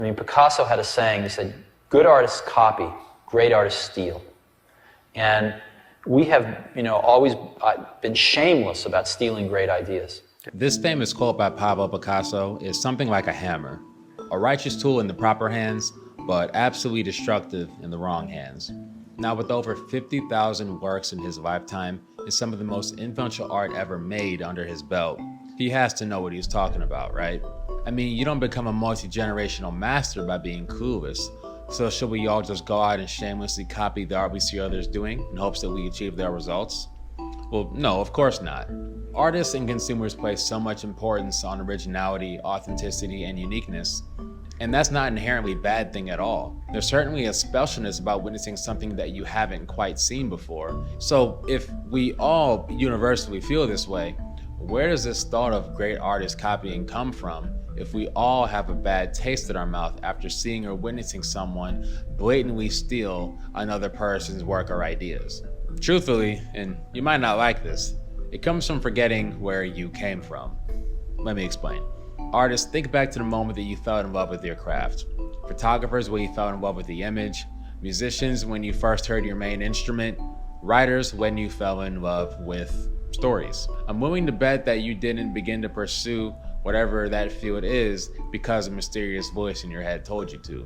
I mean, Picasso had a saying, he said, good artists copy, great artists steal. And we have, always been shameless about stealing great ideas. This famous quote by Pablo Picasso is something like a hammer, a righteous tool in the proper hands, but absolutely destructive in the wrong hands. Now, with over 50,000 works in his lifetime and some of the most influential art ever made under his belt, he has to know what he's talking about, right? I mean, you don't become a multi-generational master by being clueless. So should we all just go out and shamelessly copy the art we see others doing in hopes that we achieve their results? Well, no, of course not. Artists and consumers place so much importance on originality, authenticity, and uniqueness, and that's not an inherently bad thing at all. There's certainly a specialness about witnessing something that you haven't quite seen before. So if we all universally feel this way, where does this thought of great artists copying come from if we all have a bad taste in our mouth after seeing or witnessing someone blatantly steal another person's work or ideas? Truthfully, and you might not like this, it comes from forgetting where you came from. Let me explain. Artists, think back to the moment that you fell in love with your craft. Photographers, when you fell in love with the image. Musicians, when you first heard your main instrument. Writers, when you fell in love with stories. I'm willing to bet that you didn't begin to pursue whatever that field is because a mysterious voice in your head told you to.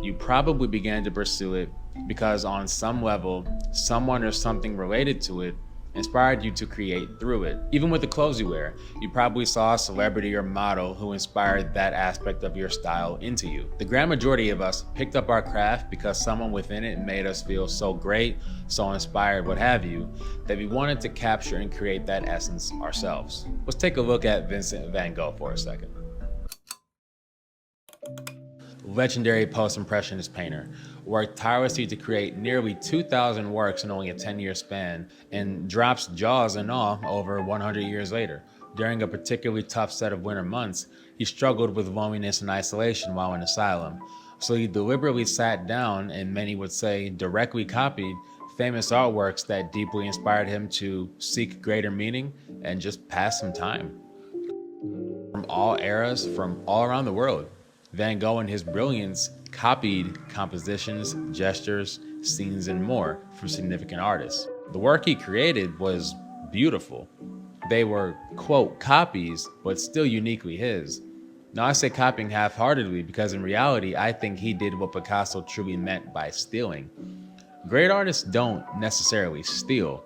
You probably began to pursue it because on some level, someone or something related to it inspired you to create through it. Even with the clothes you wear, you probably saw a celebrity or model who inspired that aspect of your style into you. The grand majority of us picked up our craft because someone within it made us feel so great, so inspired, what have you, that we wanted to capture and create that essence ourselves. Let's take a look at Vincent Van Gogh for a second. Legendary post-impressionist painter, worked tirelessly to create nearly 2,000 works in only a 10-year span, and drops jaws and awe over 100 years later. During a particularly tough set of winter months, he struggled with loneliness and isolation while in asylum, so he deliberately sat down and many would say directly copied famous artworks that deeply inspired him to seek greater meaning and just pass some time. From all eras, from all around the world, Van Gogh in his brilliance copied compositions, gestures, scenes, and more from significant artists. The work he created was beautiful. They were, quote, copies, but still uniquely his. Now I say copying half-heartedly because in reality, I think he did what Picasso truly meant by stealing. Great artists don't necessarily steal.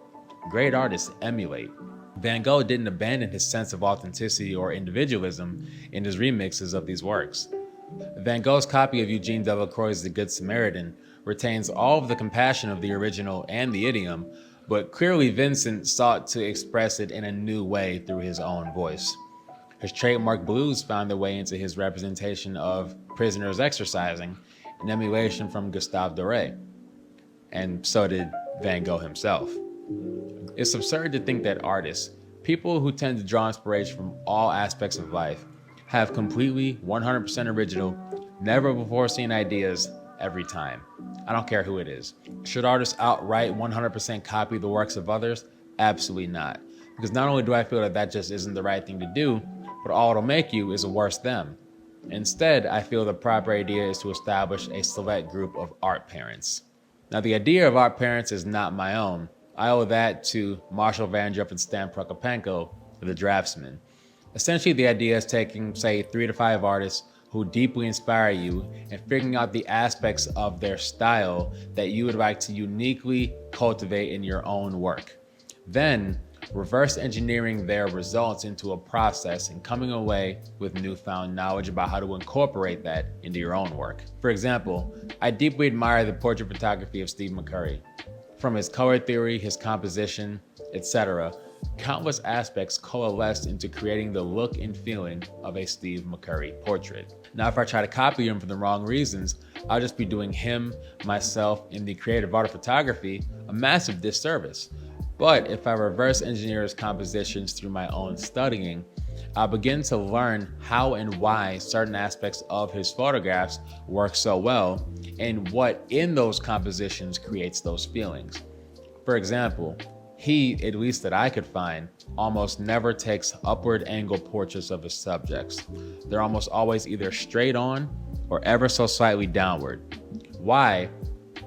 Great artists emulate. Van Gogh didn't abandon his sense of authenticity or individualism in his remixes of these works. Van Gogh's copy of Eugene Delacroix's The Good Samaritan retains all of the compassion of the original and the idiom, but clearly Vincent sought to express it in a new way through his own voice. His trademark blues found their way into his representation of prisoners exercising, an emulation from Gustave Doré. And so did Van Gogh himself. It's absurd to think that artists, people who tend to draw inspiration from all aspects of life, have completely 100% original, never before seen ideas every time. I don't care who it is. Should artists outright 100% copy the works of others? Absolutely not. Because not only do I feel that that just isn't the right thing to do, but all it'll make you is a worse them. Instead, I feel the proper idea is to establish a select group of art parents. Now, the idea of art parents is not my own. I owe that to Marshall Vandruff and Stan Prokopenko, the draftsmen. Essentially, the idea is taking, say, 3 to 5 artists who deeply inspire you and figuring out the aspects of their style that you would like to uniquely cultivate in your own work. Then, reverse engineering their results into a process and coming away with newfound knowledge about how to incorporate that into your own work. For example, I deeply admire the portrait photography of Steve McCurry. From his color theory, his composition, etc., countless aspects coalesced into creating the look and feeling of a Steve McCurry portrait. Now, if I try to copy him for the wrong reasons, I'll just be doing him, myself, in the creative art of photography a massive disservice. But if I reverse engineer his compositions through my own studying, I'll begin to learn how and why certain aspects of his photographs work so well and what in those compositions creates those feelings. For example, he, at least that I could find, almost never takes upward angle portraits of his subjects. They're almost always either straight on or ever so slightly downward. Why?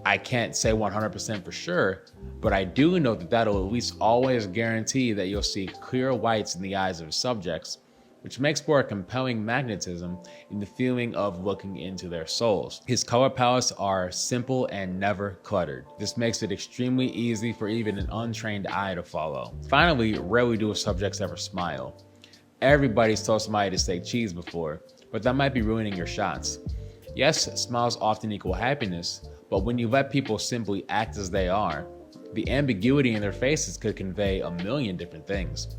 I can't say 100% for sure, but I do know that that'll at least always guarantee that you'll see clear whites in the eyes of subjects, which makes for a compelling magnetism in the feeling of looking into their souls. His color palettes are simple and never cluttered. This makes it extremely easy for even an untrained eye to follow. Finally, rarely do subjects ever smile. Everybody's told somebody to say cheese before, but that might be ruining your shots. Yes, smiles often equal happiness, but when you let people simply act as they are, the ambiguity in their faces could convey a million different things.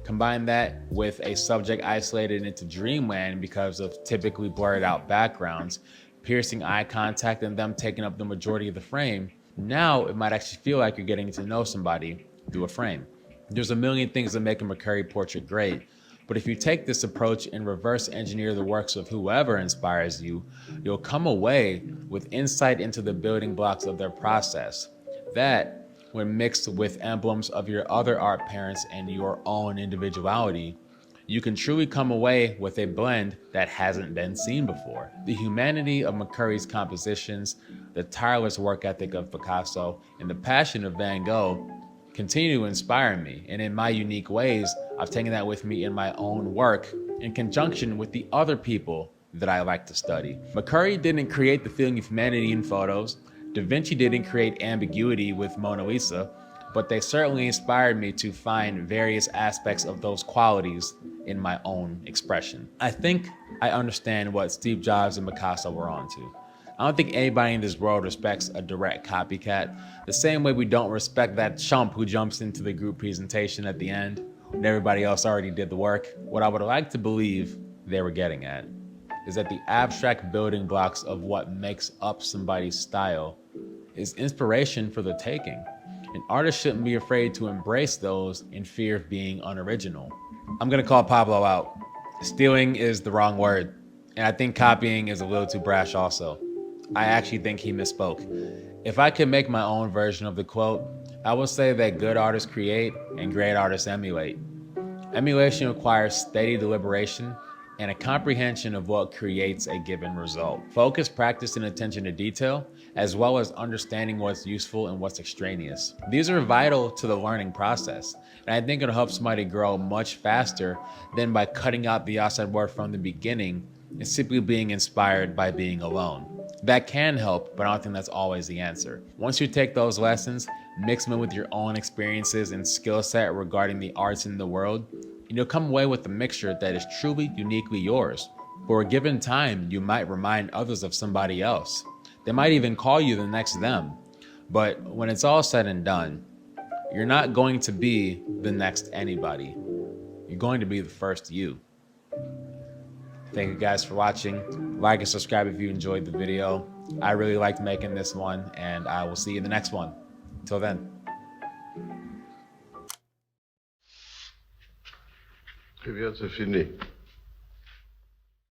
Combine that with a subject isolated into dreamland because of typically blurred out backgrounds, piercing eye contact, and them taking up the majority of the frame. Now it might actually feel like you're getting to know somebody through a frame. There's a million things that make a McCurry portrait great, but if you take this approach and reverse engineer the works of whoever inspires you, you'll come away with insight into the building blocks of their process. That, when mixed with emblems of your other art parents and your own individuality, you can truly come away with a blend that hasn't been seen before. The humanity of McCurry's compositions, the tireless work ethic of Picasso, and the passion of Van Gogh continue to inspire me, and in my unique ways, I've taken that with me in my own work in conjunction with the other people that I like to study. McCurry didn't create the feeling of humanity in photos. Da Vinci didn't create ambiguity with Mona Lisa, but they certainly inspired me to find various aspects of those qualities in my own expression. I think I understand what Steve Jobs and Picasso were onto. I don't think anybody in this world respects a direct copycat, the same way we don't respect that chump who jumps into the group presentation at the end when everybody else already did the work. What I would like to believe they were getting at is that the abstract building blocks of what makes up somebody's style is inspiration for the taking. An artist shouldn't be afraid to embrace those in fear of being unoriginal. I'm gonna call Pablo out. Stealing is the wrong word, and I think copying is a little too brash also. I actually think he misspoke. If I could make my own version of the quote, I would say that good artists create and great artists emulate. Emulation requires steady deliberation and a comprehension of what creates a given result. Focus, practice, and attention to detail, as well as understanding what's useful and what's extraneous. These are vital to the learning process, and I think it'll help somebody grow much faster than by cutting out the outside world from the beginning and simply being inspired by being alone. That can help, but I don't think that's always the answer. Once you take those lessons, mix them with your own experiences and skill set regarding the arts in the world, and you'll come away with a mixture that is truly uniquely yours. For a given time, you might remind others of somebody else. They might even call you the next them. But when it's all said and done, you're not going to be the next anybody. You're going to be the first you. Thank you guys for watching. Like and subscribe if you enjoyed the video. I really liked making this one, and I will see you in the next one. Until then. Eh bien, c'est fini.